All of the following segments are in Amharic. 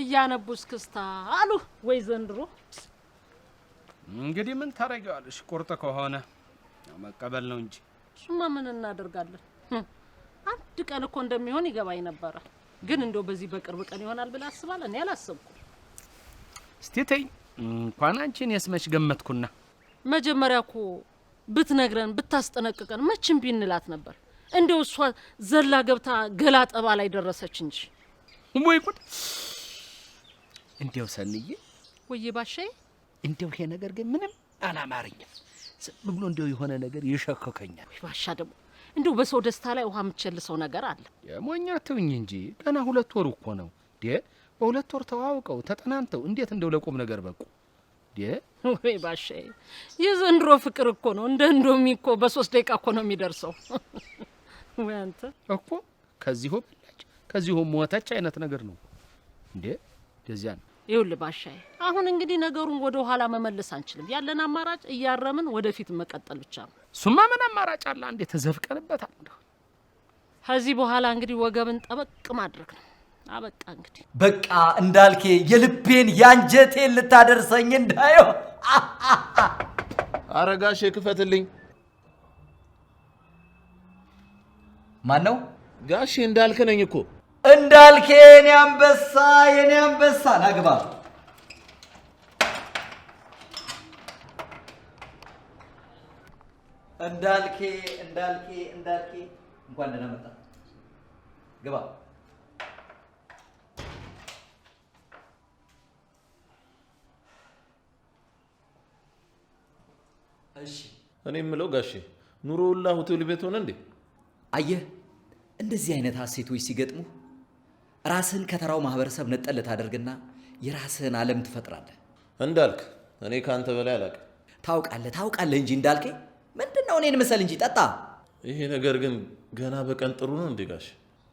እያነቡስ ክስታ አሉ ወይ ዘንድሮ እንግዲህ ምን ታረጋለሽ ቁርጥ ከሆነ መቀበል ነው እንጂ እሱማ ምን እናደርጋለን አንድ ቀን እኮ እንደሚሆን ይገባኝ ነበር ግን እንደው በዚህ በቅርብ ቀን ይሆናል ብላ አስባለሁ እኔ አላሰብኩም እስቲ ተይ እንኳን አንቺን ያስመሽ ገመትኩና መጀመሪያ እኮ ብትነግረን ብታስጠነቅቀን መቼም ቢንላት ነበር እንደው እሷ ዘላ ገብታ ገላጠባ ላይ ደረሰች እንጂ ወይ ጉድ እንደው ሰንዬ ወይ ባሻዬ እንደው ይሄ ነገር ግን ምንም አላማረኝም ብሎ እንደው የሆነ ነገር ይሸከከኛል ባሻ ደግሞ እንደው በሰው ደስታ ላይ ውሃ ምትቸልሰው ነገር አለ የሞኛቱኝ እንጂ ገና 2 ወር እኮ ነው በ2 ወር ተዋውቀው ተጠናንተው እንዴት እንደው ለቁም ነገር በቁ ወይ ባሻዬ የዘንድሮ ፍቅር እኮ ነው እንደ እንዶሚ እኮ በ3 ደቂቃ እኮ ነው የሚደርሰው ወይ አንተ እኮ ከዚሁ በላች ከዚሁ ሞተች አይነት ነገር ነው እንደዚያ ነው ይኸውልህ ባሻዬ አሁን እንግዲህ ነገሩን ወደ ኋላ መመለስ አንችልም ያለን አማራጭ እያረምን ወደፊት መቀጠል ብቻ ነው ሱማ ምን አማራጭ አለ እንዴ ተዘፍቀንበታል ከዚህ በኋላ እንግዲህ ወገብን ጠበቅ ማድረግ ነው አበቃ እንግዲህ በቃ እንዳልኬ የልቤን ያንጀቴን ልታደርሰኝ እንዳየው አረጋሽ ክፈትልኝ ማን ነው ጋሽ እንዳልከ ነኝ እኮ እንዳልኬ የኔ አንበሳ ናግባ እንዳልኬ እንኳን ደህና መጣ ግባ እሺ እኔ የምለው ጋሼ ኑሮ ሁላ ሆቴል ቤት ሆነ እንዴ አየህ እንደዚህ አይነት ሀሴቶች ሲገጥሙ ራስህን ከተራው ማህበረሰብ ነጠል ታደርግና የራስህን ዓለም ትፈጥራለህ እንዳልክ እኔ ካንተ በላይ አላውቅም ታውቃለህ እንጂ እንዳልኬ ምንድነው እኔን መሰል እንጂ ጠጣ ይሄ ነገር ግን ገና በቀን ጥሩ ነው እንዴ ጋሽ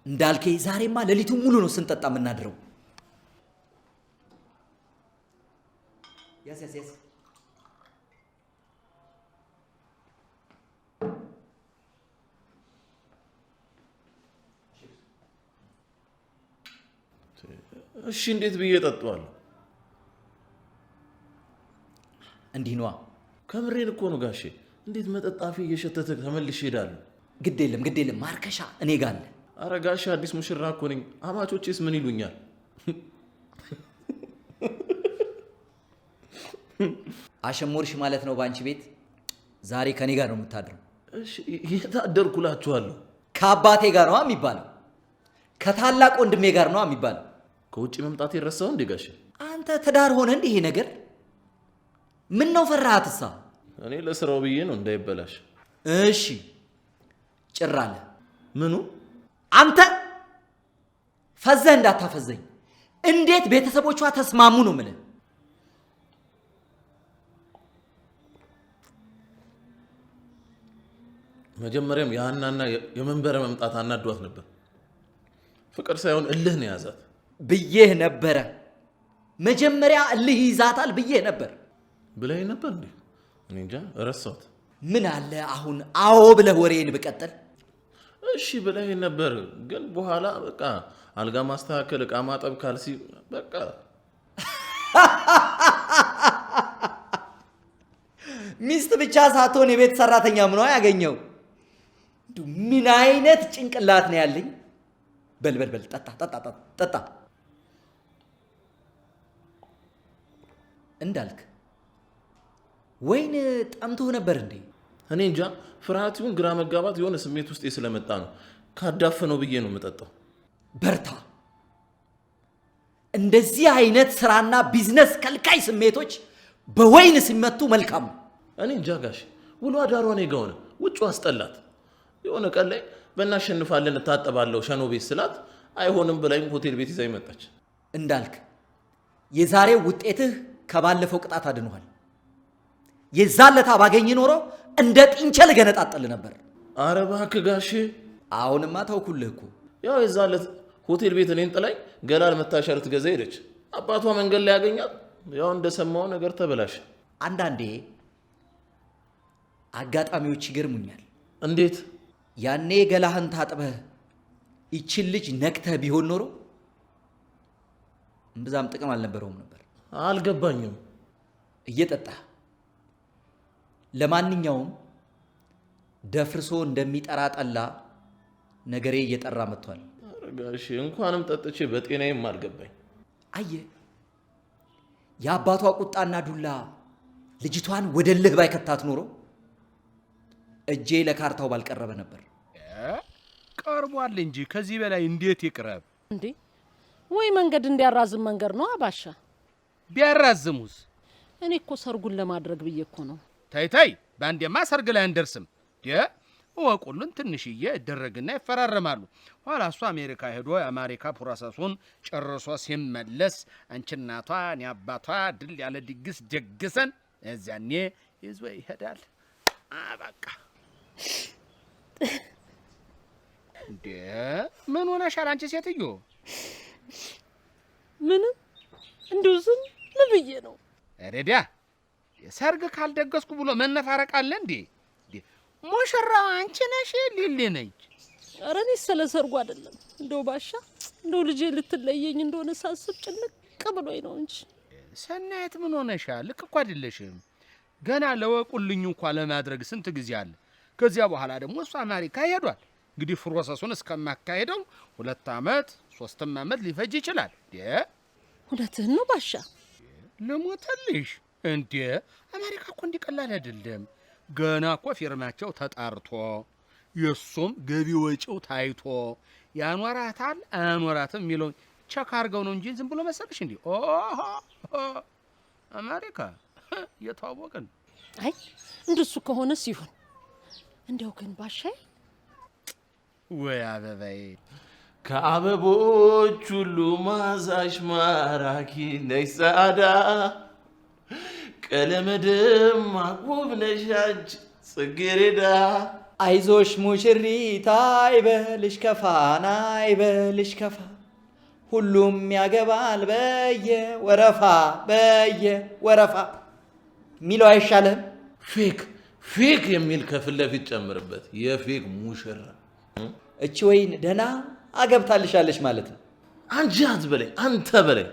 እንዳልኬ ዛሬማ ሌሊቱን ሙሉ ነው ስንጠጣ የምናድረው ያስ እሺ እንዴት ብዬ ጠጣዋለሁ እንዲህ ነዋ ከምሬን እኮ ነው ጋሼ እንዴት መጠጣፊ እየሸተተ ተመልሼ ሄዳለሁ ግድ የለም ማርከሻ እኔ ጋር አለ አረ ጋሼ አዲስ ሙሽራ እኮ ነኝ አማቾቼስ ምን ይሉኛል አሸሞርሽ ማለት ነው ባንቺ ቤት ዛሬ ከኔ ጋር ነው የምታድረው እሺ የታደርኩላችኋለሁ ከአባቴ ጋር ነው የሚባለው ከታላቅ ወንድሜ ጋር ነው የሚባለው ከውጭ መምጣት ይረሳው እንዴ ጋሼ አንተ ትዳር ሆነ እንዴ ይሄ ነገር ምን ነው ፈራሃትሳ እኔ ለስራው ብዬ ነው እንዳይበላሽ እሺ ጭራለ ምኑ አንተ ፈዘህ እንዳታፈዘኝ እንዴት ቤተሰቦቿ ተስማሙ ነው ማለት መጀመሪያም ያናና የመንበረ መምጣት አናዷት ነበር ፍቅር ሳይሆን እልህ ነው ያዛት ብዬህ ነበረ መጀመሪያ እልህ ይዛታል ብዬህ ነበር ብለህ ነበር እንዴ እኔ እንጃ ረሳሁት ምን አለ አሁን አዎ ብለህ ወሬን በቀጠል እሺ ብለህ ነበር ግን በኋላ በቃ አልጋ ማስተካከል እቃ ማጠብ ካልሲ በቃ ሚስት ብቻ ሳትሆን የቤት ሰራተኛ ምን ያገኘው ምን አይነት ጭንቅላት ነው ያለኝ በል ጠጣ እንዳልክ ወይን ጠምቶ ነበር እንዴ እኔ እንጃ ፍርሃቱን ግራ መጋባት የሆነ ስሜት ውስጥ ስለመጣ ነው ካዳፈነው ብዬ ነው የምጠጣው በርታ እንደዚህ አይነት ስራና ቢዝነስ ከልካይ ስሜቶች በወይን ሲመቱ መልካም እኔ እንጃ ጋሽ ውሎ አዳሯ ነው የጋውነ ውጭ አስጠላት የሆነ ቀን ላይ በእናሸንፋለን ታጠባለው ሸኖ ቤት ስላት አይሆንም ብላኝ ሆቴል ቤት ይዛኝ መጣች እንዳልክ የዛሬው ውጤትህ ከባለፈው ቅጣት አድኗል የዛለታ ባገኝ ኖሮ እንደ ጢንቸል ገነጣጠል ነበር ኧረ እባክህ ጋሽ አሁንማ ተውኩልህ እኮ ያው የዛለት ሆቴል ቤት እኔን ጥላኝ ገላል መታሸር ትገዛ ሄደች አባቷ መንገድ ላይ ያገኛት ያው እንደሰማው ነገር ተበላሽ አንዳንዴ አጋጣሚዎች ይገርሙኛል እንዴት ያኔ ገላህን ታጥበህ ይችን ልጅ ነክተህ ቢሆን ኖሮ እምብዛም ጥቅም አልነበረውም ነበር። አልገባኝም። እየጠጣ ለማንኛውም ደፍርሶ እንደሚጠራ ጠላ ነገሬ እየጠራ መጥቷል። አረጋሽ እንኳንም ጠጥቼ በጤናዬም አልገባኝ። አየ የአባቷ ቁጣና ዱላ ልጅቷን ወደ ልህ ባይከታት ኖሮ እጄ ለካርታው ባልቀረበ ነበር። ቀርቧል እንጂ ከዚህ በላይ እንዴት ይቅረብ እንዴ? ወይ መንገድ እንዲያራዝም መንገድ ነው አባሻ። ቢያራዝሙስ? እኔ እኮ ሰርጉን ለማድረግ ብዬ እኮ ነው። ታይ ባንዴማ ሰርግ ላይ አንደርስም። ወቁልን ትንሽዬ እደረግና ይፈራረማሉ። ኋላ እሱ አሜሪካ ሄዶ የአሜሪካ ፕሮሰሱን ጨርሶ ሲመለስ አንቺ እናቷ እኔ አባቷ ድል ያለ ድግስ ደግሰን እዚያኔ ይዞ ይሄዳል። በቃ እንዴ ምን ሆነሻል አንቺ ሴትዮ? ምንም እንደው ዝም ብዬ ነው። ረዲያ ሰርግ ካልደገስኩ ብሎ መነፋረቅ አለ እንዴ? ሙሽራው አንቺ ነሽ ሊሊ ነች? ኧረ እኔ ስለ ሰርጉ አይደለም እንደው ባሻ እንደው ልጄ ልትለየኝ እንደሆነ ሳስብ ጭንቅ ብሎኝ ነው እንጂ። ሰናየት ምን ሆነሻል? ልክ እኮ አይደለሽም። ገና ለወቁልኝ እንኳን ለማድረግ ስንት ጊዜ አለ። ከዚያ በኋላ ደግሞ እሱ አሜሪካ ሄዷል። እንግዲህ ፕሮሰሱን እስከማካሄደው 2 ዓመት 3 ዓመት ሊፈጅ ይችላል። እውነትህን ነው ባሻ። ልሞትልሽ እንዴ? አሜሪካ እኮ እንዲቀላል አይደለም። ገና እኮ ፊርማቸው ተጣርቶ የሱም ገቢ ወጪው ታይቶ ያኖራታል አያኖራትም የሚለውን ቸክ አድርገው ነው እንጂ ዝም ብሎ መሰለሽ እንዴ? አሜሪካ እየተዋወቅን። አይ እንደሱ ከሆነ ሲሆን እንደው ግን ባሻይ ወይ አበባዬ ከአበቦች ሁሉ ማዛሽ ማራኪ ነሽ ጻዳ ቀለመደም አቁብ ነሽ አንቺ ጽጌረዳ። አይዞሽ ሙሽሪት አይበልሽ ከፋና አይበልሽ ከፋ ሁሉም ያገባል በየወረፋ ሚለው አይሻልህም? ፌክ የሚል ከፊት ለፊት ጨምርበት። የፌክ ሙሽራ እቺ ወይን ደህና አገብታልሻለች ማለት ነው። አንቺ አትበለኝ አንተ በለኝ።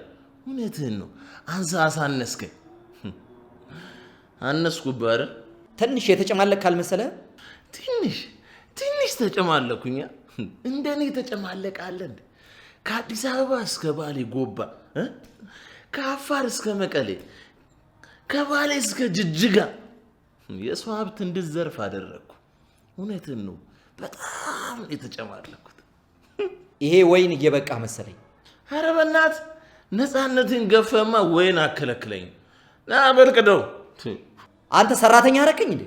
እውነትህን ነው። አንተ አሳነስከኝ። አነስኩብህ አይደል? ትንሽ የተጨማለቅ ካልመሰለ ትንሽ ተጨማለኩኛ። እንደኔ ተጨማለቃለ እንዴ? ከአዲስ አበባ እስከ ባሌ ጎባ፣ ከአፋር እስከ መቀሌ፣ ከባሌ እስከ ጅጅጋ የሰው ሀብት እንድዘርፍ አደረግኩ። እውነትህን ነው። በጣም የተጨማለኩት። ይሄ ወይን እየበቃ መሰለኝ። ኧረ በእናትህ ነፃነትን ገፈማ ወይን አከለክለኝ። ና በልቅደው። አንተ ሰራተኛ አረከኝ እንዴ?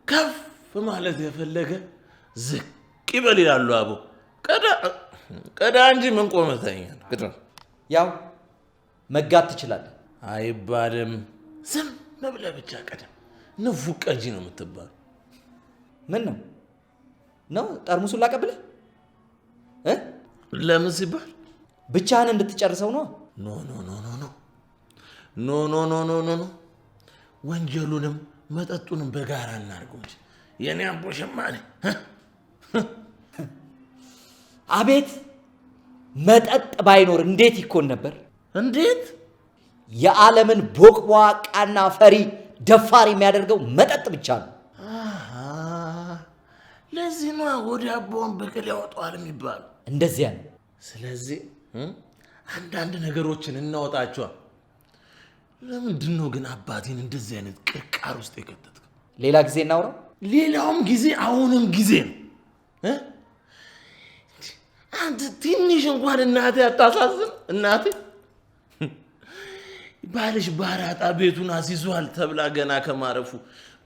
ከፍ ማለት የፈለገ ዝቅ ይበል ይላሉ አቦ። ቀዳ እንጂ ምን ቆመተኛ ቅጥ ያው መጋት ትችላለህ አይባልም። ዝም ብለህ ብቻ ቀደም። ንፉቅ ቀጂ ነው የምትባለው። ምን ነው ጠርሙሱን ላቀብልህ? ለምን ሲባል ብቻህን እንድትጨርሰው ነው። ኖ ወንጀሉንም መጠጡንም በጋራ እናድርገው እንጂ የኔ አቦ ሸማኔ። አቤት መጠጥ ባይኖር እንዴት ይኮን ነበር? እንዴት የዓለምን ቦቅቧቃና ፈሪ ደፋር የሚያደርገው መጠጥ ብቻ ነው። ለዚህ ነው ወደ አቦን በቀል ያወጣዋል የሚባለው። እንደዚያ ነው። ስለዚህ አንዳንድ ነገሮችን እናወጣቸዋል። ለምንድን ነው ግን አባቴን እንደዚህ አይነት ቅርቃር ውስጥ የከተትከው? ሌላ ጊዜ እናውራው። ሌላውም ጊዜ አሁንም ጊዜ ነው። አንተ ትንሽ እንኳን እናቴ አታሳዝን? እናቴ ባልሽ ባራጣ ቤቱን አስይዟል ተብላ ገና ከማረፉ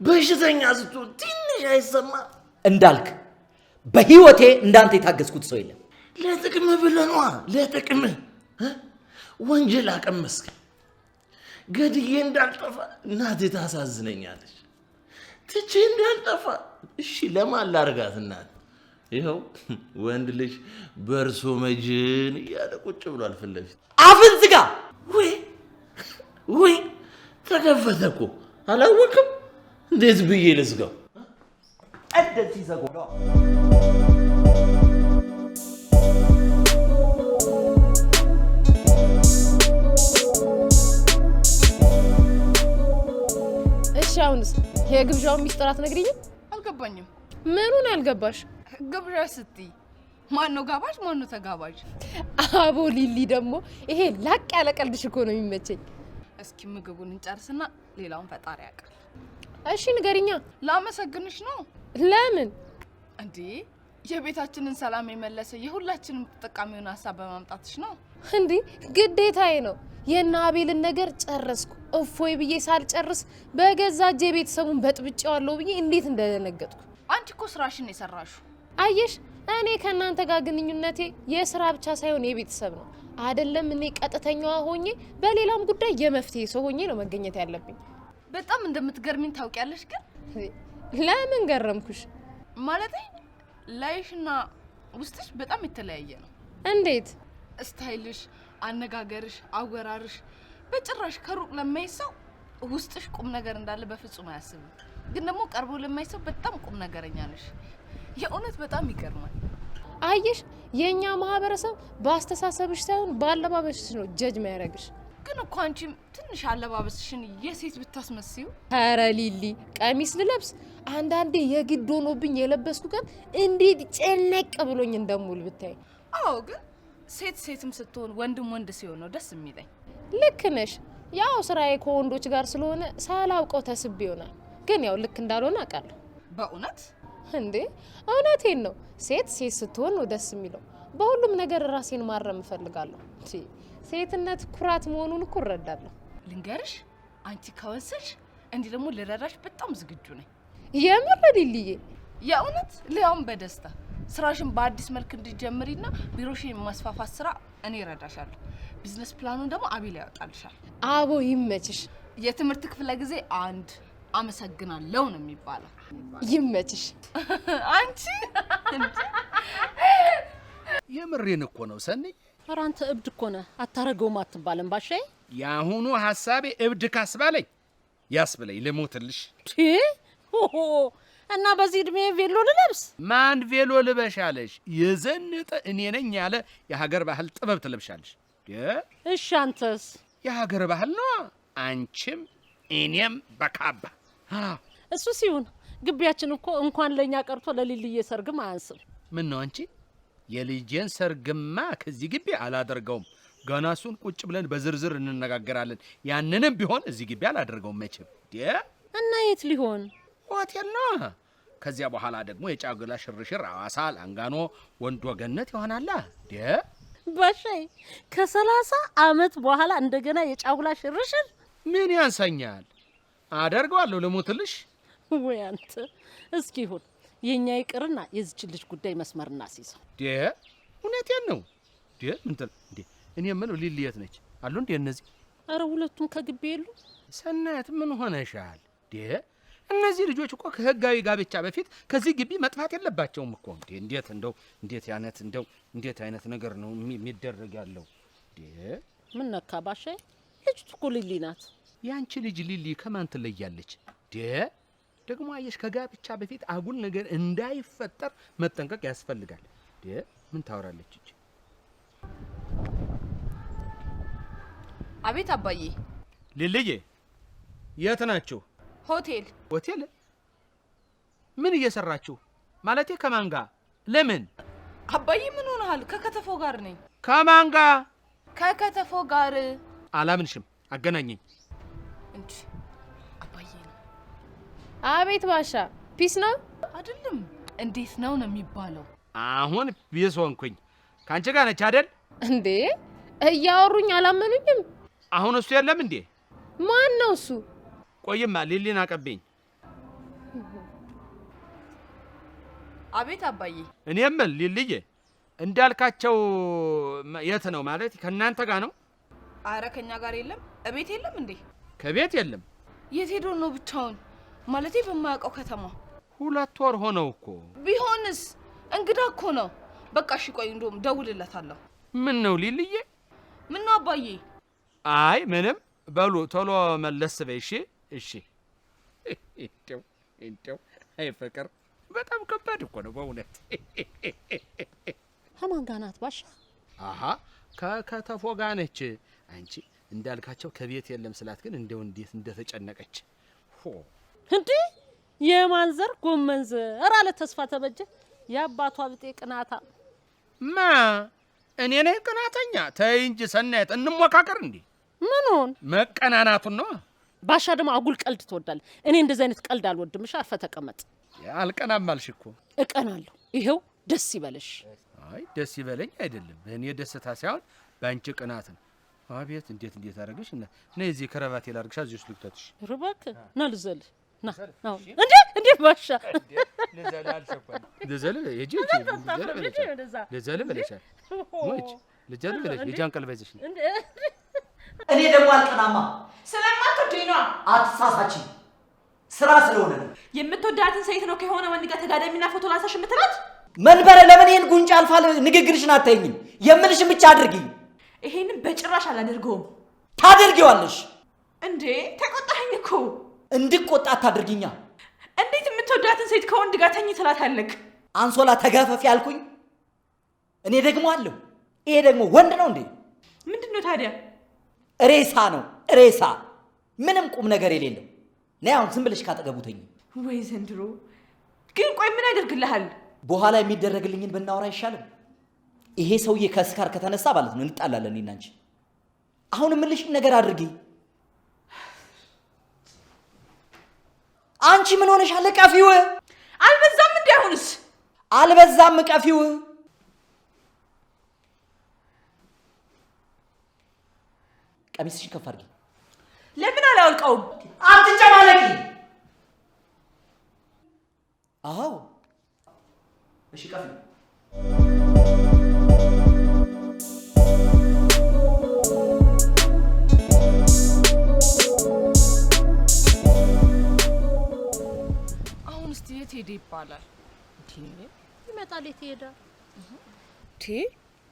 በሽተኛ ስትሆን ትንሽ አይሰማ? እንዳልክ በህይወቴ እንዳንተ የታገስኩት ሰው የለም። ለጥቅም ብለህ ነዋ። ለጥቅም ወንጀል አቀመስክ። ገድዬ እንዳልጠፋ እናቴ ታሳዝነኛለች። ትቼ እንዳልጠፋ እሺ ለማን ላርጋት እናቴ? ይኸው ወንድ ልጅ በርሶ መጅን እያለ ቁጭ ብሏል ፊት ለፊት። አፍን ዝጋ። ወይ ተከፈተ እኮ አላወቅም። እንዴት ብዬ ልዝጋው? እንደዚህ ዘጋው። የግብዣው ሚስጥር አትነግሪኝም? አልገባኝም። ምኑን አልገባሽ? ግብዣ ስትይ ማን ነው ጋባዥ ማን ነው ተጋባዥ? አቦ ሊሊ ደግሞ ይሄ ላቅ ያለ ቀልድሽ እኮ ነው የሚመቸኝ። እስኪ ምግቡን እንጨርስና ሌላውን ፈጣሪ ያውቃል። እሺ ንገሪኛ። ላመሰግንሽ ነው። ለምን እንዴ? የቤታችንን ሰላም የመለሰ የሁላችንም ተጠቃሚውን ሀሳብ በማምጣትሽ ነው። እንዴ ግዴታዬ ነው። የና አቤልን ነገር ጨረስኩ። እፎይ ብዬ ሳልጨርስ በገዛ እጄ ቤተሰቡን በጥብጬዋለሁ ብዬ እንዴት እንደደነገጥኩ። አንቺ እኮ ስራሽን የሰራሽው። አየሽ እኔ ከናንተ ጋር ግንኙነቴ የስራ ብቻ ሳይሆን የቤተሰብ ነው። አይደለም እኔ ቀጥተኛዋ ሆኜ በሌላም ጉዳይ የመፍትሄ ሰው ሆኜ ነው መገኘት ያለብኝ። በጣም እንደምትገርሚኝ ታውቂያለሽ። ግን ለምን ገረምኩሽ? ማለቴ ላይሽና ውስጥሽ በጣም የተለያየ ነው። እንዴት? ስታይልሽ፣ አነጋገርሽ፣ አወራርሽ በጭራሽ ከሩቅ ለማይ ሰው ውስጥሽ ቁም ነገር እንዳለ በፍጹም አያስብም። ግን ደግሞ ቀርቦ ለማይ ሰው በጣም ቁም ነገረኛ ነሽ። የእውነት በጣም ይገርማል። አየሽ የኛ ማህበረሰብ በአስተሳሰብሽ ሳይሆን ባለባበስሽ ነው ጀጅ የሚያደርግሽ። ግን እኮ አንቺም ትንሽ አለባበስሽን የሴት ብታስመስዩ። ኧረ ሊሊ ቀሚስ ልለብስ አንዳንዴ የግድ ሆኖብኝ የለበስኩ ቀን እንዴት ጨነቅ ብሎኝ እንደሙል ብታይ። አዎ ግን ሴት ሴትም ስትሆን ወንድም ወንድ ሲሆን ነው ደስ የሚለኝ። ልክ ነሽ። ያው ስራዬ ከወንዶች ጋር ስለሆነ ሳላውቀው ተስብ ይሆናል። ግን ያው ልክ እንዳልሆነ አውቃለሁ። በእውነት እንዴ? እውነቴን ነው። ሴት ሴት ስትሆን ነው ደስ የሚለው። በሁሉም ነገር ራሴን ማረም እፈልጋለሁ። ሴትነት ኩራት መሆኑን እኮ እረዳለሁ። ልንገርሽ፣ አንቺ ከወሰንሽ እንዲህ ደግሞ ልረዳሽ በጣም ዝግጁ ነኝ። የምር ሊልዬ? የእውነት ሊያውም በደስታ ስራሽን በአዲስ መልክ እንድትጀምሪና ቢሮሽን የማስፋፋት ስራ እኔ እረዳሻለሁ። ቢዝነስ ፕላኑን ደግሞ አቤል ያወጣልሻል። አቦ ይመችሽ። የትምህርት ክፍለ ጊዜ 1 አመሰግናለሁ ነው የሚባለው። ይመችሽ። አንቺ የምሬን እኮ ነው ሰኒ። ኧረ አንተ እብድ እኮ ነህ። አታረገውም አትባልም ባሻዬ። የአሁኑ ሀሳቤ እብድ ካስባለኝ ያስብለኝ ልሞትልሽ። ሆሆ እና በዚህ እድሜ ቬሎ ልለብስ? ማን ቬሎ ልበሽ አለሽ? የዘነጠ እኔ ነኝ ያለ የሀገር ባህል ጥበብ ትለብሻለሽ። እሺ አንተስ? የሀገር ባህል ነው። አንቺም እኔም በካባ። እሱ ሲሆን ግቢያችን እኮ እንኳን ለኛ ቀርቶ ለሊልዬ ሰርግም አያንስም። ምን ነው አንቺ? የልጄን ሰርግማ ከዚህ ግቢ አላደርገውም። ገና እሱን ቁጭ ብለን በዝርዝር እንነጋገራለን። ያንንም ቢሆን እዚህ ግቢ አላደርገውም መቼም። እና የት ሊሆን? ሆቴል ነው። ከዚያ በኋላ ደግሞ የጫጉላ ሽርሽር አዋሳ፣ ላንጋኖ፣ ወንዶ ገነት ይሆናል። ባሻይ ከ30 ዓመት በኋላ እንደገና የጫጉላ ሽርሽር ምን ያንሰኛል? አደርገዋለሁ ልሞትልሽ። ወይ አንተ እስኪ ይሁን የኛ ይቅርና የዚች ልጅ ጉዳይ መስመር እናስይዘው። እውነቴን ነው። ምን ትል እንዴ? እኔ የምለው ሊሊ የት ነች? አሉ እንዴ እነዚህ? አረ ሁለቱም ከግቢ የሉ። ሰናየት ምን ሆነሻል? እነዚህ ልጆች እኮ ከህጋዊ ጋብቻ በፊት ከዚህ ግቢ መጥፋት የለባቸውም እኮ። እንዴት አይነት ነገር ነው የሚደረግ ያለው? ምን ነካ ባሻይ? ልጅቱ እኮ ሊሊ ናት። ያንቺ ልጅ ሊሊ ከማን ትለያለች? ደግሞ አየሽ ከጋብቻ በፊት አጉል ነገር እንዳይፈጠር መጠንቀቅ ያስፈልጋል። ምን ታወራለች እቺ? አቤት አባዬ። ሊልዬ የት ናችሁ? ሆቴል። ሆቴል? ምን እየሰራችሁ? ማለቴ ከማን ጋር? ለምን? አባዬ ምን ሆነሃል? ከከተፎ ጋር ነኝ። ከማን ጋር? ከከተፎ ጋር። አላምንሽም። አገናኘኝ እንጂ አባዬ ነው። አቤት ባሻ። ፒስ ነው አይደለም? እንዴት ነው ነው የሚባለው? አሁን ቢስ ሆንኩኝ። ካንቺ ጋር ነች አይደል? እንዴ እያወሩኝ አላመኑኝም። አሁን እሱ የለም እንዴ? ማን ነው እሱ? ቆይማ ሊሊን አቀበኝ። አቤት አባዬ። እኔም ሊልዬ እንዳልካቸው የት ነው ማለት? ከናንተ ጋር ነው? አረ ከኛ ጋር የለም። እቤት የለም እንዴ? ከቤት የለም። የት ሄዶ ነው ብቻውን? ማለቴ በማያውቀው ከተማ 2 ወር ሆነው እኮ። ቢሆንስ እንግዳ እኮ ነው። በቃ እሺ ቆይ እንደውም ደውልለታለሁ። ምን ነው ሊልዬ? ምን ነው አባዬ? አይ ምንም። በሉ ቶሎ መለስ በይ። እሺ። እንደው አይ ፍቅር በጣም ከባድ እኮ ነው በእውነት። ከማን ጋር ናት ባሻ? አሃ ከከተፎ ጋር ነች። አንቺ እንዳልካቸው ከቤት የለም ስላት ግን እንደው እንዴት እንደተጨነቀች። እንዴ የማንዘር ጎመንዘር አለ ተስፋ ተበጀ። የአባቷ ብጤ ቅናታ ማ እኔ ነኝ ቅናተኛ? ተይ እንጂ ሰናየት፣ እንሞካከር እንዴ። ምኑን? መቀናናቱን ነው። ባሻ ደግሞ አጉል ቀልድ ትወዳለህ። እኔ እንደዚህ አይነት ቀልድ አልወድም። እሺ አርፈህ ተቀመጥ። አልቀናም አልሽ እኮ። እቀናለሁ። ይሄው ደስ ይበልሽ። አይ ደስ ይበለኝ አይደለም፣ በእኔ ደስታ ሳይሆን በአንቺ ቅናት ነው። አቤት እንዴት አደረገሽ? እና ነይ እዚህ ከረባቴ ላድርግሽ፣ እዚህ ውስጥ ልክተትሽ። ርባክ ና ልዘልህ ና ነው እንዴ ባሻ ልዘል አልሸፈን ልዘል እጂ ልዘል ብለሻል ወይ? ልዘል ብለሽ የጃን ቀልበይዘሽ ነው። እኔ ደግሞ አልቀናማ። ስለማትወደኝ ነው። አትሳሳቺ። ስራ ስለሆነ ነው። የምትወዳትን ሴት ነው ከሆነ ወንድ ጋር ተጋዳሚና ፎቶ ላንሳሽ የምትላት? መንበረ ለምን ይሄን ጉንጫ አልፋል ንግግርሽን አታይኝም? የምልሽን ብቻ አድርጊ። ይሄንን በጭራሽ አላደርገውም። ታደርጊዋለሽ እንዴ? ተቆጣኸኝ እኮ። እንድቆጣ አታድርጊኛ። እንዴት የምትወዳትን ሴት ከወንድ ጋር ተኝ ትላታለህ? አንሶላ ተጋፈፊ አልኩኝ። እኔ ደግሞ አለሁ። ይሄ ደግሞ ወንድ ነው እንዴ? ምንድነው ታዲያ? ሬሳ ነው ሬሳ። ምንም ቁም ነገር የሌለው። ነይ አሁን ዝም ብለሽ ካጠገቡ ተኝ። ወይ ዘንድሮ ግን ቆይ ምን ያደርግልሃል? በኋላ የሚደረግልኝን ብናወራ አይሻልም? ይሄ ሰውዬ ከስካር ከተነሳ ማለት ነው እንጣላለን እኔና አንቺ። አሁን የምልሽን ነገር አድርጊ። አንቺ ምን ሆነሻል? ቀፊው አልበዛም እንዴ? አሁንስ አልበዛም? ቀፊው ቀሚስሽን ከፍ አድርጊ። ለምን አላወልቀውም? አትጨማለቂ። አዎ እሺ ቀፊው። አሁን እስቲ የት ሄደ ይባላል? ይመጣል። የት ይሄዳል?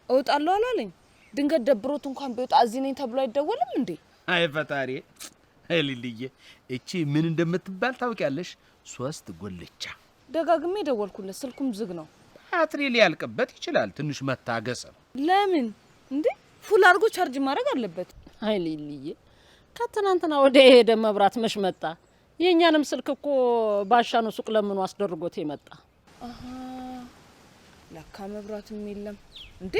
እወጣለሁ አላለኝ። ድንገት ደብሮት እንኳን ቢወጣ እዚህ ነኝ ተብሎ አይደወልም እንዴ? አይ ፈጣሪ። ሊልዬ እቺ ምን እንደምትባል ታውቂያለሽ? 3 ጉልቻ። ደጋግሜ ደወልኩለት፣ ስልኩም ዝግ ነው። ባትሪ ሊያልቅበት ይችላል። ትንሽ መታገስ ነው። ለምን እንዴ? ፉል አድርጎ ቻርጅ ማድረግ አለበት። አይ ሊልዬ ከትናንትና ወደ ሄደ መብራት መሽ መጣ። የኛንም ስልክ እኮ ባሻኑ ሱቅ ለምኑ አስደርጎት ይመጣ። ለካ መብራትም የለም እንዴ?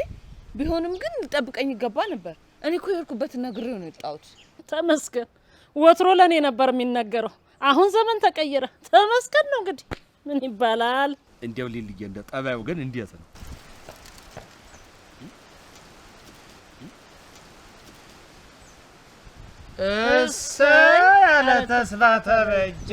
ቢሆንም ግን ልጠብቀኝ ይገባ ነበር። እኔ እኮ የሄድኩበት ነግሬው ነው የወጣሁት። ተመስገን። ወትሮ ለኔ ነበር የሚነገረው። አሁን ዘመን ተቀየረ። ተመስገን ነው እንግዲህ ምን ይባላል። እንዴው ሊልዬ እንደ ጠባዩ ግን እንዴት ነው? ያለ ተስፋ ተበጀ